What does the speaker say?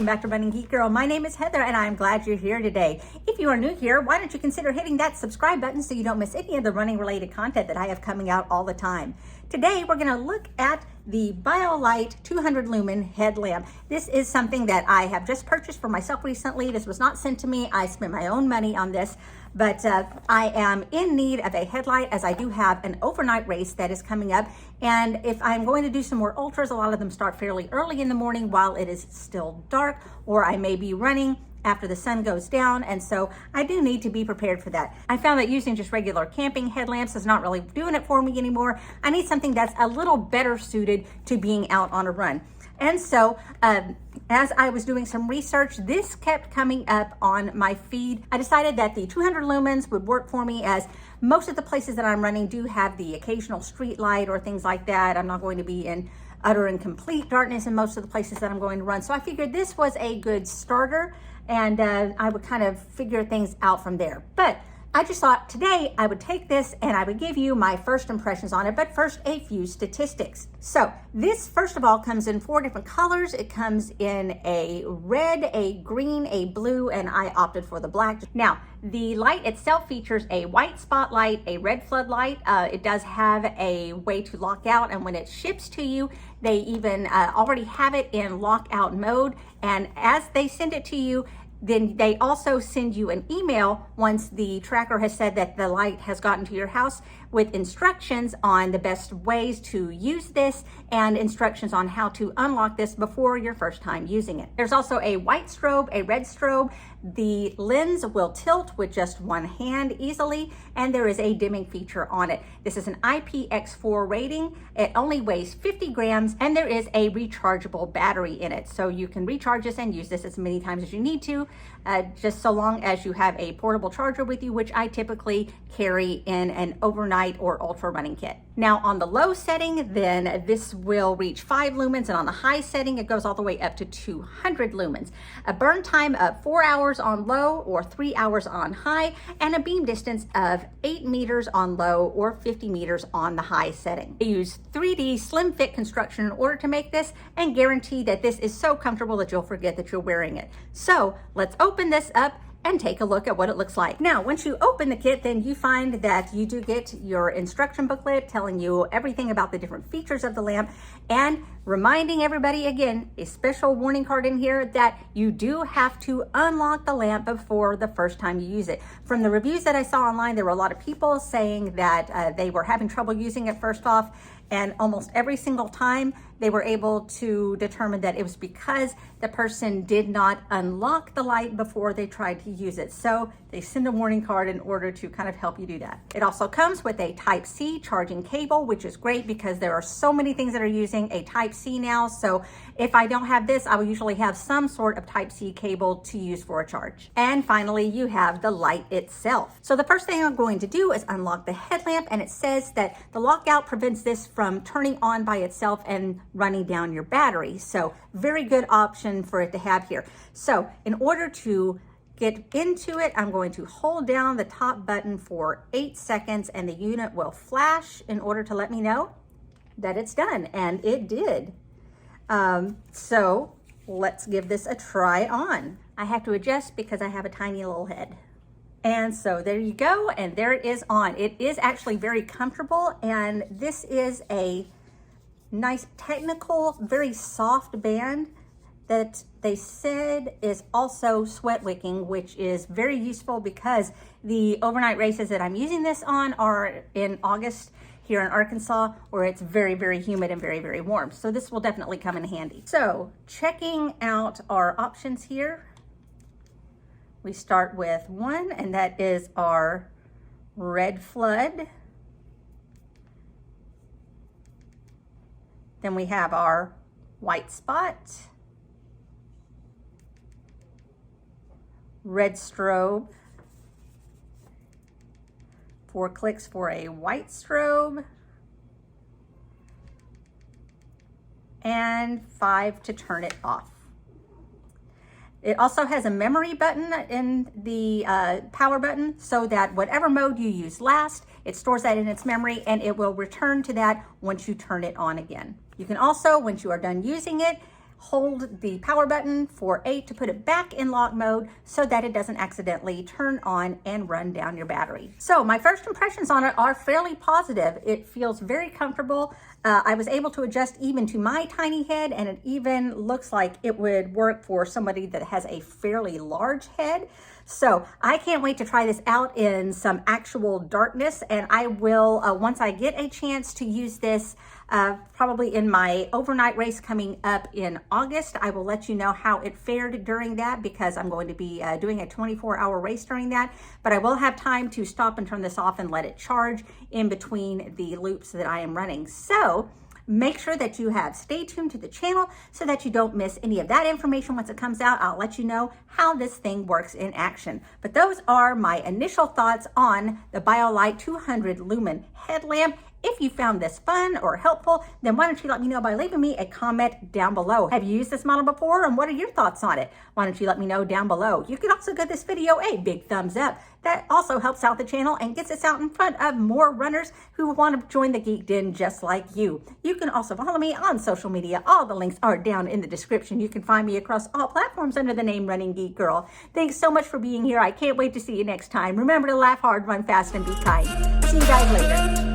welcome back to Running Geek Girl. My name is Heather and I'm glad you're here today. If you are new here, why don't you consider hitting that subscribe button so you don't miss any of the running related content that I have coming out all the time. Today we're going to look at the BioLite 200 lumen headlamp. This is something that I have just purchased for myself recently. This was not sent to me. I spent my own money on this, but I am in need of a headlight as I do have an overnight race that is coming up. And if I'm going to do some more ultras, a lot of them start fairly early in the morning while it is still dark, or I may be running after the sun goes down, and so I do need to be prepared for that. I found that using just regular camping headlamps is not really doing it for me anymore. I need something that's a little better suited to being out on a run. And so as I was doing some research, this kept coming up on my feed. I decided that the 200 lumens would work for me, as most of the places that I'm running do have the occasional street light or things like that. I'm not going to be in utter and complete darkness in most of the places that I'm going to run. So I figured this was a good starter, and I would kind of figure things out from there. But I just thought today I would take this and I would give you my first impressions on it, but first a few statistics. So this, first of all, comes in 4 different colors. It comes in a red, a green, a blue, and I opted for the black. Now, the light itself features a white spotlight, a red floodlight. It does have a way to lock out, and when it ships to you, they even already have it in lockout mode. And as they send it to you, then they also send you an email once the tracker has said that the light has gotten to your house, with instructions on the best ways to use this and instructions on how to unlock this before your first time using it. There's also a white strobe, a red strobe. The lens will tilt with just one hand easily, and there is a dimming feature on it. This is an IPX4 rating. It only weighs 50 grams, and there is a rechargeable battery in it. So you can recharge this and use this as many times as you need to, just so long as you have a portable charger with you, which I typically carry in an overnight or ultra running kit. Now on the low setting, then this will reach 5 lumens, and on the high setting, it goes all the way up to 200 lumens. A burn time of 4 hours on low or 3 hours on high, and a beam distance of 8 meters on low or 50 meters on the high setting. They use 3D slim fit construction in order to make this, and guarantee that this is so comfortable that you'll forget that you're wearing it. So let's open this up and take a look at what it looks like. Now, once you open the kit, then you find that you do get your instruction booklet telling you everything about the different features of the lamp, and reminding everybody again, a special warning card in here that you do have to unlock the lamp before the first time you use it. From the reviews that I saw online, there were a lot of people saying that they were having trouble using it first off, and almost every single time they were able to determine that it was because the person did not unlock the light before they tried to use it. So they send a warning card in order to kind of help you do that. It also comes with a Type-C charging cable, which is great because there are so many things that are using a Type-C now. So if I don't have this, I will usually have some sort of Type-C cable to use for a charge. And finally, you have the light itself. So the first thing I'm going to do is unlock the headlamp, and it says that the lockout prevents this from turning on by itself and running down your battery. So very good option for it to have here. So in order to get into it, I'm going to hold down the top button for 8 seconds, and the unit will flash in order to let me know that it's done, and it did. So let's give this a try on. I have to adjust because I have a tiny little head. And so there you go, and there it is on. It is actually very comfortable, and this is a nice technical, very soft band that they said is also sweat wicking, which is very useful because the overnight races that I'm using this on are in August here in Arkansas, where it's very, very humid and very, very warm. So this will definitely come in handy. So checking out our options here, we start with 1, and that is our red flood. Then we have our white spot, red strobe, 4 clicks for a white strobe, and 5 to turn it off. It also has a memory button in the power button, so that whatever mode you use last, it stores that in its memory, and it will return to that once you turn it on again. You can also, once you are done using it, hold the power button for 8 to put it back in lock mode so that it doesn't accidentally turn on and run down your battery. So my first impressions on it are fairly positive. It feels very comfortable. I was able to adjust even to my tiny head, and it even looks like it would work for somebody that has a fairly large head. So I can't wait to try this out in some actual darkness, and I will, once I get a chance to use this, probably in my overnight race coming up in August, I will let you know how it fared during that, because I'm going to be doing a 24-hour race during that. But I will have time to stop and turn this off and let it charge in between the loops that I am running. So make sure that you have stay tuned to the channel so that you don't miss any of that information. Once it comes out, I'll let you know how this thing works in action. But those are my initial thoughts on the BioLite 200 lumen headlamp. If you found this fun or helpful, then why don't you let me know by leaving me a comment down below. Have you used this model before, and what are your thoughts on it? Why don't you let me know down below. You can also give this video a big thumbs up. That also helps out the channel and gets us out in front of more runners who want to join the Geek Den just like you. You can also follow me on social media. All the links are down in the description. You can find me across all platforms under the name Running Geek Girl. Thanks so much for being here. I can't wait to see you next time. Remember to laugh hard, run fast, and be kind. See you guys later.